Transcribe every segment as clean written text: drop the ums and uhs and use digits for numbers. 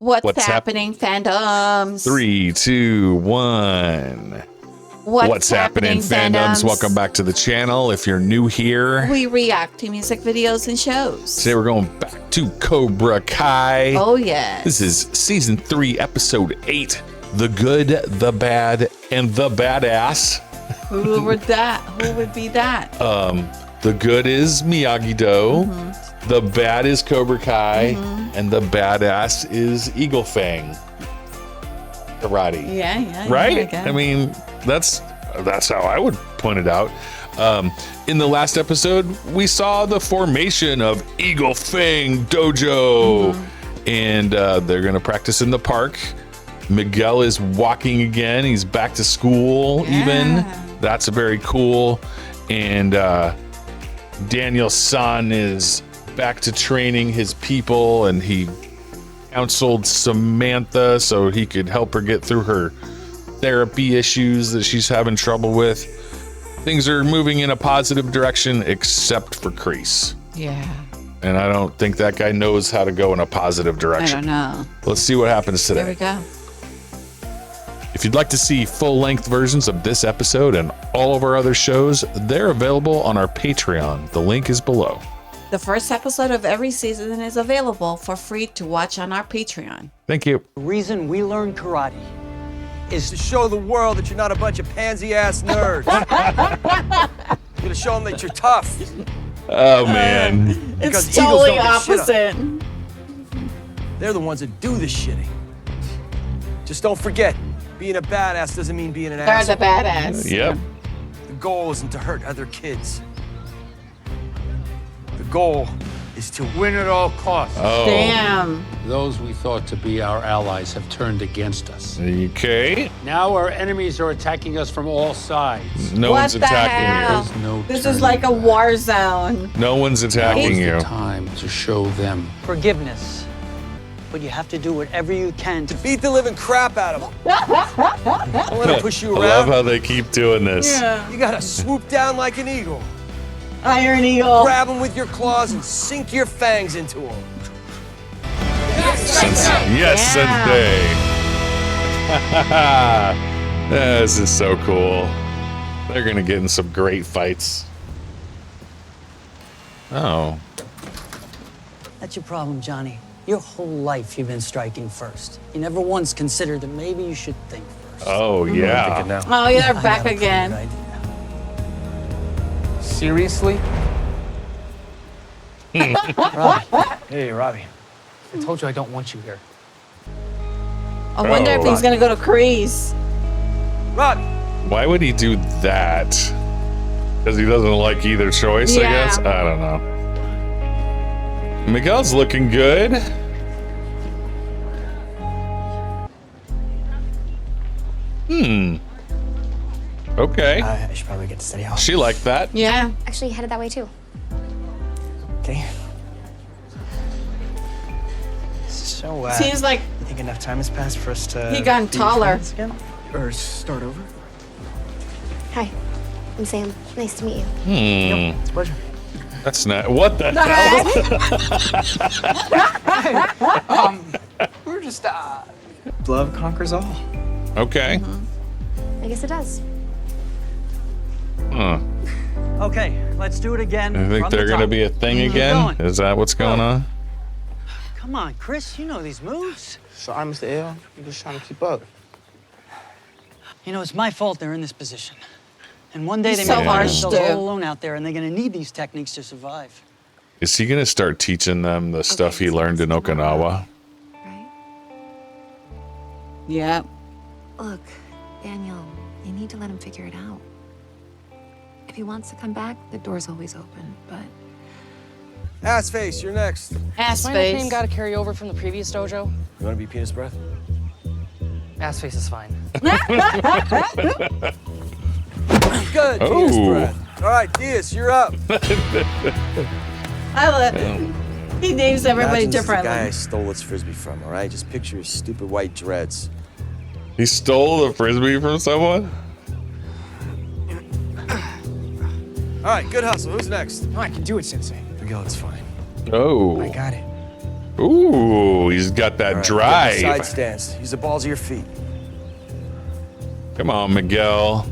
What's happening, fandoms? 3, 2, 1. What's happening, fandoms? Welcome back to the channel. If you're new here, We react to music videos and shows. today we're going back to Cobra Kai. Oh, yes. This is season 3, episode 8. The Good, the Bad, and the Badass. Who would that? Who would be that? The good is Miyagi-Do. The bad is Cobra Kai. And the badass is Eagle Fang. Karate. Yeah. Right? Yeah, I mean, that's how I would point it out. In the last episode, we saw the formation of Eagle Fang Dojo. And they're going to practice in the park. Miguel is walking again. He's back to school even. That's very cool. And Daniel-san is back to training his people, and he counseled Samantha so he could help her get through her therapy issues that she's having trouble with. Things are moving in a positive direction except for Kreese. Yeah. And I don't think that guy knows how to go in a positive I direction. don't know. Let's see what happens today. There we go. If you'd like to see full-length versions of this episode and all of our other shows, they're available on our Patreon. The link is below. The first episode of every season is available for free to watch on our Patreon. Thank you. The reason we learn karate is To show the world that you're not a bunch of pansy-ass nerds. You're gonna show them that you're tough. Oh, man. Because It's Eagles totally don't get shit opposite. They're the ones that do the shitting. Just don't forget, being a badass doesn't mean being an They're asshole. the badass. Yep. The goal isn't to hurt other kids. The goal is to Win at all costs. Oh. Damn. Those we thought to be our allies have turned against us. Okay. Now our enemies are attacking us from all sides. No What one's the attacking hell? There's no This is turning like a back. war zone. you. No one's attacking Now's you. the time to show them. forgiveness. But you have to do whatever you can to beat the living crap out of them. Don't let them push you I love around. how they keep doing this. Yeah. You gotta swoop down like an eagle. Iron Eagle. Grab them with your claws and sink your fangs into them. Yes, Sensei. This is so cool. They're gonna get in some great fights. Oh. That's your problem, Johnny. Your whole life you've been striking first. You never once considered that maybe you should think first. Oh, yeah. Oh, yeah, they're I back got a again. good idea. Seriously? Robbie. Hey, Robbie. I told you I don't want you here. I wonder if he's Rocky. going to go to Kreese. Robbie. Why would he do that? Because he doesn't like either choice, I Yeah. guess? I don't know. Miguel's looking good. Okay. I should probably get to City Hall. She liked that. Yeah. Actually headed that way too. Okay. So, Seems like You think enough time has passed for us to he gotten be taller. friends again? Or start over? Hi, I'm Sam. Nice to meet you. It's a pleasure. That's not. What the hell? We're just, love conquers all. Okay. I guess it does. Huh. okay, let's do it again. I think from they're the going to top. be a thing Keep again. going. Is that what's going on? Come on, Chris, you know these moves. Sorry, Mr. L. I'm just trying to keep up. You know, it's my fault they're in this position. And one day He's they so may find harsh, themselves too. all alone out there, and they're going to need these techniques to survive. Is he going to start teaching them the stuff he learned in Okinawa? Right? Yeah. Look, Daniel, you need to let him figure it out. If he wants to come back, the door's always open, but Ass face, you're next. Ass My nickname face. got to carry over from the previous dojo. You wanna be penis breath? Ass face is fine. Good, Oh. penis breath. All right, Diaz, you're up. I love He names everybody Imagine this is the guy I differently. stole its frisbee from, all right? Just picture his stupid white dreads. He stole the frisbee from someone? All right, good hustle. Who's next? No, I can do it, Sensei. Miguel, it's fine. Oh. I got it. Ooh, he's got that All right, drive. Side stance. Use the balls of your feet. Come on, Miguel.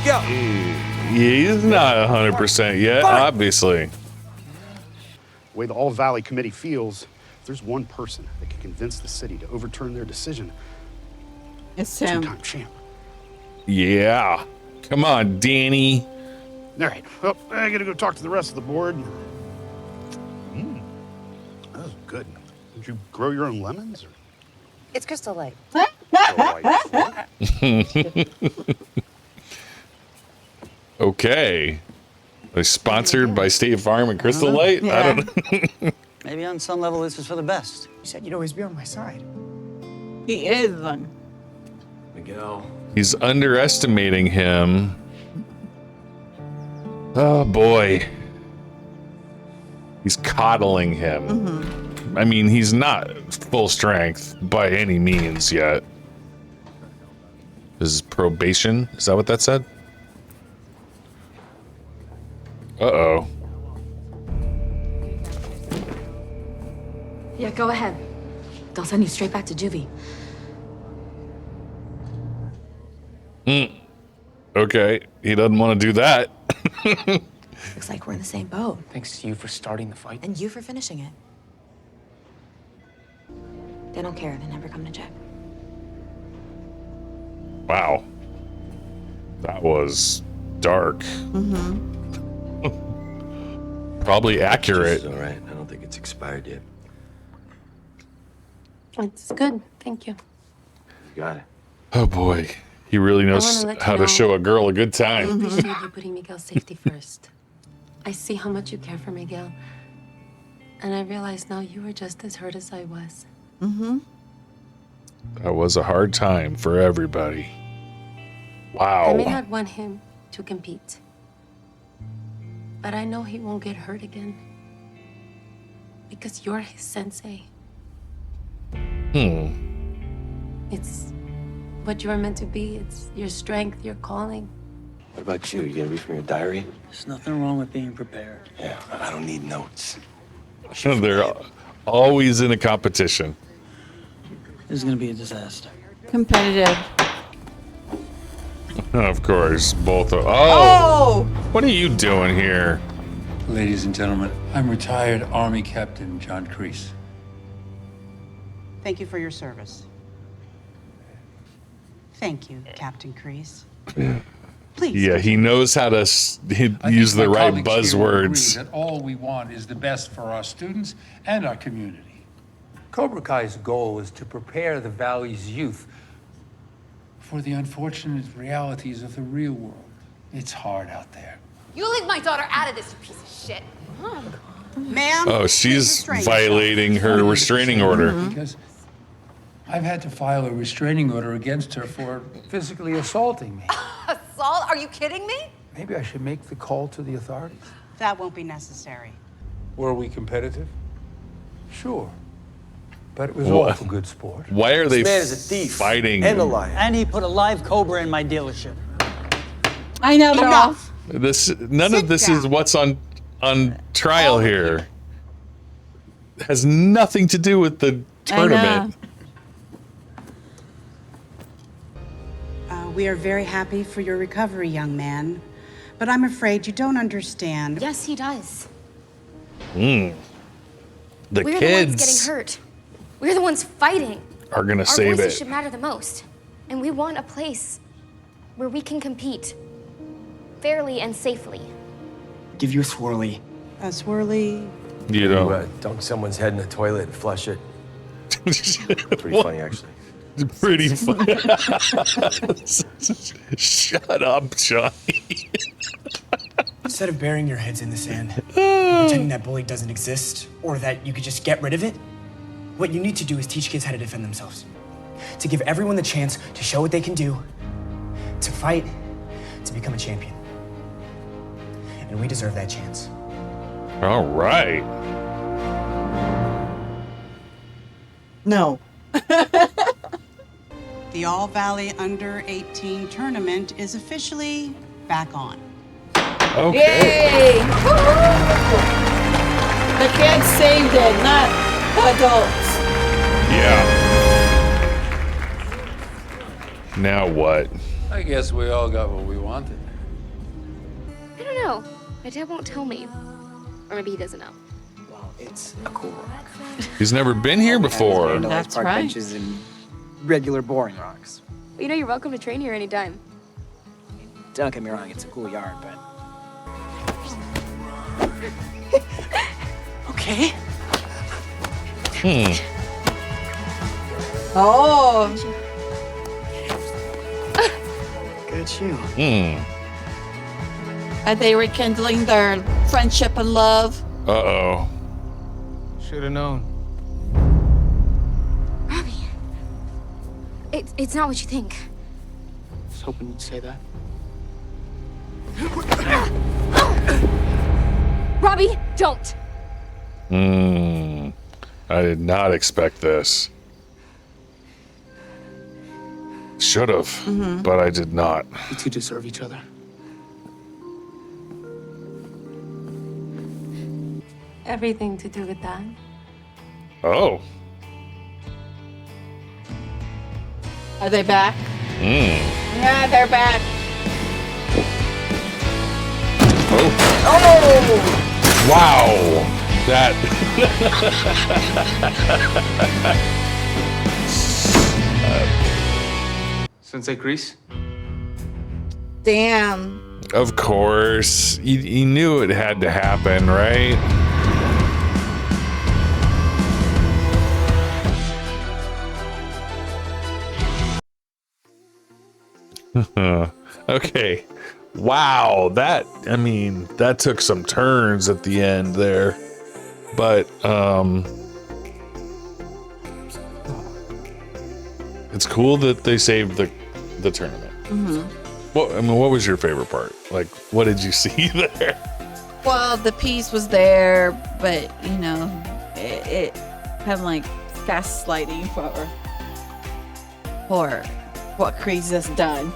Go. He's not 100% yet, obviously. The way the All Valley Committee feels, if there's one person that can convince the city to overturn their decision, It's him. two-time champ. Yeah. Come on, Danny. All right, well, I gotta go talk to the rest of the board. That was good. Did you grow your own lemons? Or It's Crystal Light. Okay. They're sponsored by State Farm and Crystal Light? I don't know. Maybe on some level this is for the best. You said you'd always be on my side. He is one. Miguel. He's underestimating him. Oh, boy. He's coddling him. I mean, he's not full strength by any means yet. This is probation? Is that what that said? Uh-oh. Yeah, go ahead. They'll send you straight back to juvie. Okay, he doesn't want to do that. Looks like we're in the same boat. Thanks to you for starting the fight. And you for finishing it. They don't care. They never come to check. Wow. That was dark. Probably accurate. All right. I don't think it's expired yet. It's good. Thank you. You got it. Oh boy. He really knows wanna let you how to know- show a girl a good I time. appreciate you putting Miguel's safety first. I see how much you care for Miguel. And I realize now you were just as hurt as I was. That was a hard time for everybody. I may Wow. not want him to compete. But I know he won't get hurt again. Because you're his sensei. It's what you're meant to be. It's your strength, your calling. What about you? You gonna read from your diary? There's nothing wrong with being prepared. Yeah, I don't need notes. They're always in a competition. This is gonna be a disaster. Competitive. Of course, both of. Oh! Oh! What are you doing here? Ladies and gentlemen, I'm retired Army Captain John Kreese. Thank you for your service. Thank you, Captain Kreese. Please. Yeah, he knows how to use the right buzzwords. That all we want is the best for our students and our community. Cobra Kai's goal is to prepare the Valley's youth for the unfortunate realities of the real world. It's hard out there. You leave my daughter out of this, you piece of shit. Ma'am. Oh, she's violating her restraining order. Because I've had to file a restraining order against her for physically assaulting me. Assault? Are you kidding me? Maybe I should make the call to the authorities. That won't be necessary. Were we competitive? Sure. But it was all for good sport. Why are they This man is a thief fighting? and a liar. And he put a live Cobra in my dealership. I know, girl. Enough. None of this is down. what's on trial here. Has nothing to do with the tournament. We are very happy for your recovery, young man. But I'm afraid you don't understand. Yes, he does. The We're the ones kids getting hurt. We're the ones fighting. are gonna Our save voices it. should matter the most. And we want a place where we can compete fairly and safely. Give you a swirly. Swirly. You You, know, dunk someone's head in the toilet and flush it. Pretty funny, actually. pretty funny. Shut up, Johnny. Instead of burying your heads in the sand, pretending that bullying doesn't exist, or that you could just get rid of it, what you need to do is teach kids how to defend themselves. To give everyone the chance to show what they can do, to fight, to become a champion. And we deserve that chance. All right. No. The All Valley Under 18 tournament is officially back on. Okay. Yay! The kids saved it, not the adults. Yeah. Now what? I guess we all got what we wanted. I don't know. My dad won't tell me. Or maybe he doesn't know. Well, it's a cool rock. He's never been here before. That's park right. benches and regular boring rocks. But you know, you're welcome to train here anytime. Don't get me wrong, it's a cool yard, but... Okay. Oh, Good shoe. are they rekindling their friendship and love? Uh-oh. Should have known. Robbie. It's not what you think. I was hoping you'd say that. Robbie, don't. I did not expect this. Should have, but I did not. You two deserve each other. Everything to do with that. Oh. Are they back? Yeah, they're back. Oh. Wow. That. Sensei Chris? Damn. Of course. He knew it had to happen, right? Okay. Wow. That took some turns at the end there. But, it's cool that they saved the tournament. What was your favorite part? Like, what did you see there? Well, the piece was there, but you know, it kind of like gaslighting for what Kreese has done.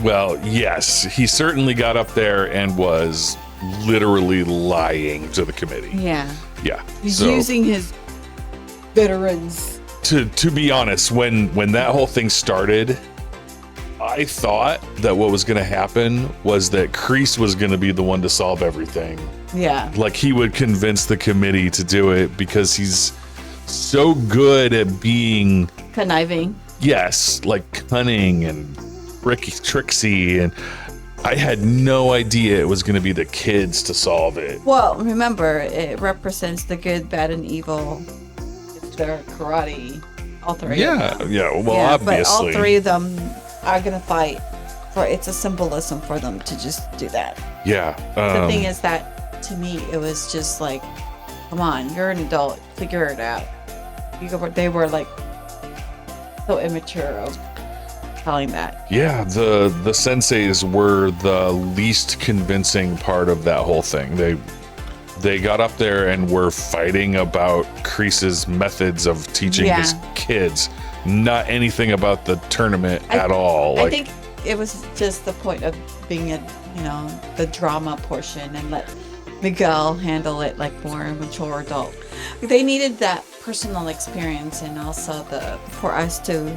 Well, yes, he certainly got up there and was literally lying to the committee. Yeah. Yeah. He's using his veterans. To be honest, when that whole thing started, I thought that what was going to happen was that Kreese was going to be the one to solve everything. Yeah. Like he would convince the committee to do it because he's so good at being Conniving. yes, like cunning and tricksy, and I had no idea it was going to be the kids to solve it. Well, remember, it represents the good, bad, and evil. It's their karate. All three. Yeah, of them. yeah. Well, Yeah, obviously, but all three of them are gonna fight. For it's a symbolism for them to just do that. Yeah. The thing is that to me, it was just like, come on, you're an adult, figure it out. They were like so immature of telling that. Yeah, the senseis were the least convincing part of that whole thing. They got up there and were fighting about Kreese's methods of teaching his kids, not anything about the tournament at all. I think it was just the point of being the drama portion and let Miguel handle it like more mature adult. They needed that personal experience and also for us to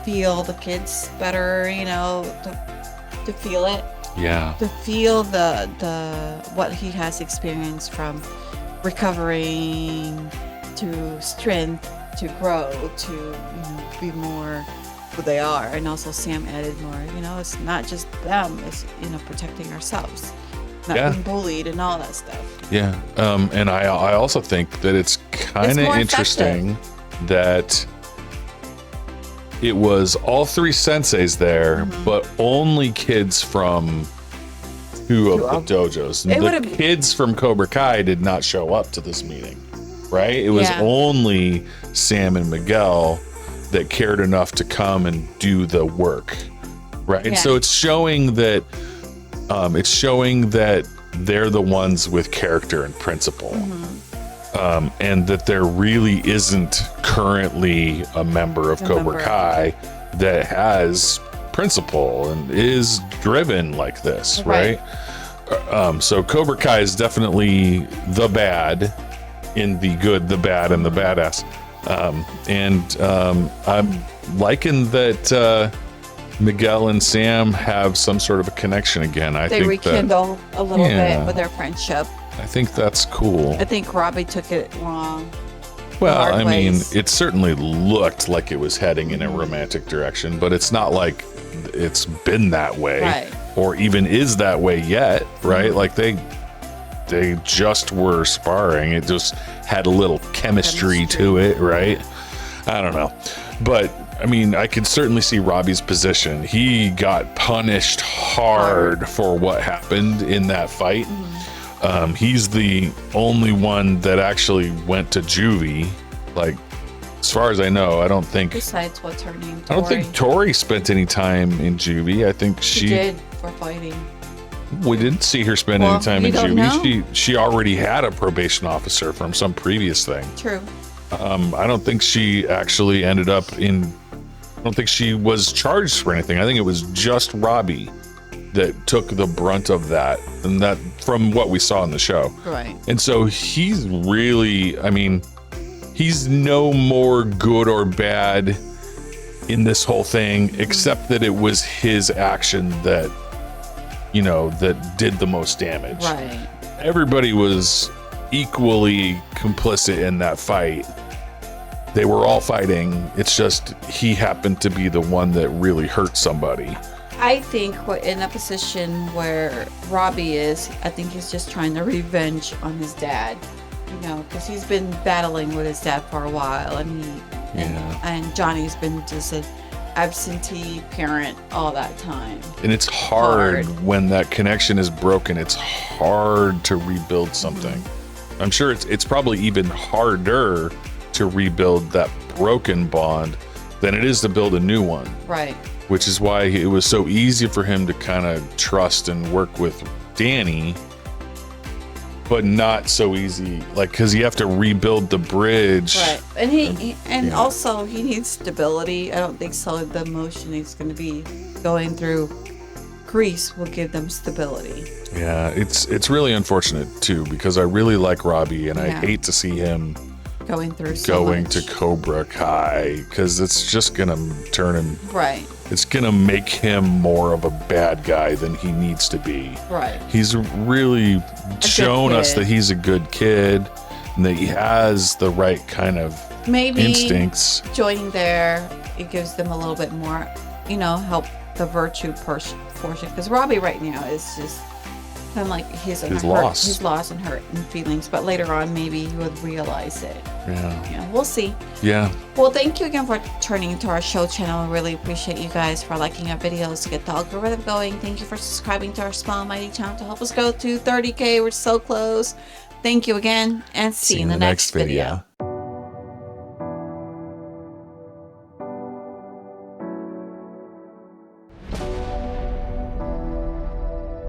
feel the kids better, to feel it. Yeah. To feel the what he has experienced from recovering to strength to grow to be more who they are. And also Sam added more, it's not just them, it's protecting ourselves, not being bullied and all that stuff. Yeah. And I also think that it's kind of interesting that it was all three senseis there, but only kids from two of the dojos. The kids from Cobra Kai did not show up to this meeting, right? It was only Sam and Miguel that cared enough to come and do the work, right? And so it's showing that they're the ones with character and principle. And that there really isn't currently a member of Cobra Kai that has principle and is driven like this, right? So Cobra Kai is definitely the bad in the good, the bad, and the badass. I'm liking that Miguel and Sam have some sort of a connection again. They rekindle a little bit with their friendship. I think that's cool. I think Robbie took it wrong. Well, I mean, it certainly looked like it was heading in a romantic direction, but it's not like it's been that way, right, or even is that way yet, right? Like they just were sparring. It just had a little chemistry to it, right? I don't know. But I mean, I could certainly see Robbie's position. He got punished hard for what happened in that fight. He's the only one that actually went to juvie. Like, as far as I know, I don't think. Besides, what's her name? Tori. I don't think Tori spent any time in juvie. I think she did for fighting. We didn't see her spend any time in juvie. She already had a probation officer from some previous thing. True. I don't think she actually ended up in. I don't think she was charged for anything. I think it was just Robbie that took the brunt of that, and that from what we saw in the show. Right. And so he's really, I mean, he's no more good or bad in this whole thing, except that it was his action that, you know, that did the most damage. Right. Everybody was equally complicit in that fight. They were all fighting. It's just he happened to be the one that really hurt somebody. I think we're in a position where Robbie is. I think he's just trying to revenge on his dad, you know, because he's been battling with his dad for a while, and Johnny's been just an absentee parent all that time. And it's hard when that connection is broken. It's hard to rebuild something. I'm sure it's probably even harder to rebuild that broken bond than it is to build a new one. Right. Which is why it was so easy for him to kind of trust and work with Danny, but not so easy, like, because you have to rebuild the bridge. Right. And also he needs stability. I don't think so. The emotion he's going to be going through Greece will give them stability. Yeah, it's really unfortunate too, because I really like Robbie, and I hate to see him going through to Cobra Kai, because it's just gonna turn him right. It's gonna make him more of a bad guy than he needs to be. Right. He's really shown us that he's a good kid and that he has the right kind of instincts. Joining there, it gives them a little bit more, you know, help the virtue portion, because Robbie right now is just kind of like he's lost. He's lost and hurt and feelings, but later on maybe he would realize it. Yeah, we'll see. Yeah. Well, thank you again for turning to our show channel. We really appreciate you guys for liking our videos to get the algorithm going. Thank you for subscribing to our Small Mighty channel to help us go to 30K. We're so close. Thank you again, and see you in the next video.